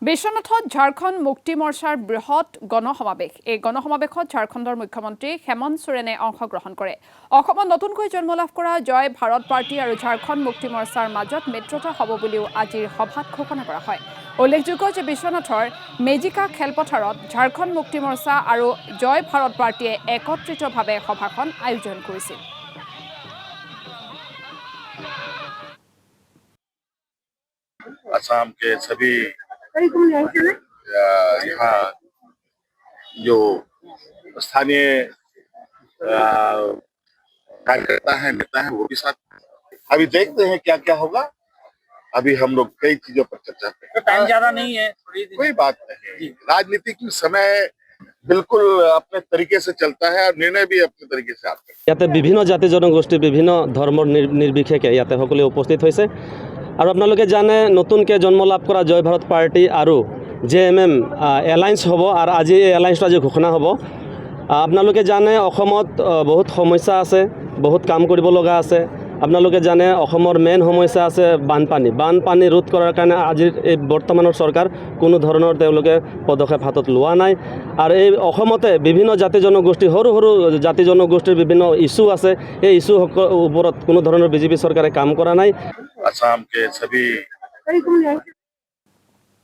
বিশ্বনাথত ঝাৰখণ্ড মুক্তি মৰ্চাৰ বৃহৎ গণসমাৱেশ। এই গণসমাৱেশত ঝাৰখণ্ডৰ মুখ্যমন্ত্ৰী হেমন্ত সোৰেনে অংশগ্ৰহণ কৰে। অসমত নতুনকৈ জন্ম লাভ কৰা জয় ভাৰত পাৰ্টি আৰু ঝাৰখণ্ড মুক্তি মৰ্চাৰ মাজত মিত্ৰতা হ'ব বুলিও আজিৰ সভাত ঘোষণা কৰা হয়। উল্লেখযোগ্য যে বিশ্বনাথৰ মেজিকা খেলপথাৰত ঝাৰখণ্ড মুক্তি মৰ্চা আৰু জয় ভাৰত পাৰ্টিয়ে একত্ৰিতভাৱে সভাখন আয়োজন কৰিছিল। असम के सभी यहाँ जो स्थानीय कार्यकर्ता हैं, नेता हैं, वो भी साथ। अभी देखते हैं क्या क्या होगा। अभी हम लोग कई चीजों पर चर्चा करेंगे। टाइम ज्यादा नहीं है, कोई बात नहीं। राजनीतिक समय बिल्कुल अपने तरीके से चलता है और निर्णय भी अपने तरीके से आते हैं। ইয়াতে বিভিন্ন জাতি জনগোষ্ঠী বিভিন্ন ধৰ্মৰ নিৰ্বিশেষে ইয়াতে সকলোৱে উপস্থিত হৈছে আৰু আপোনালোকে জানে নতুনকৈ জন্ম লাভ কৰা জয় ভাৰত পাৰ্টি আৰু JMM এলায়েন্স হ'ব আৰু আজি এই এলায়েন্সটো আজি ঘোষণা হ'ব। আপোনালোকে জানে অসমত বহুত সমস্যা আছে, বহুত কাম কৰিব লগা আছে। আপোনালোকে জানে অসমৰ মেইন সমস্যা আছে বানপানী ৰোধ কৰাৰ কাৰণে আজিৰ এই বৰ্তমানৰ চৰকাৰ কোনো ধৰণৰ তেওঁলোকে পদক্ষেপ হাতত লোৱা নাই আৰু এই অসমতে বিভিন্ন জাতি জনগোষ্ঠী সৰু সৰু জাতি জনগোষ্ঠীৰ বিভিন্ন ইস্যু আছে। এই ইস্যু ওপৰত কোনো ধৰণৰ বিজেপি চৰকাৰে কাম কৰা নাই। असम के सभी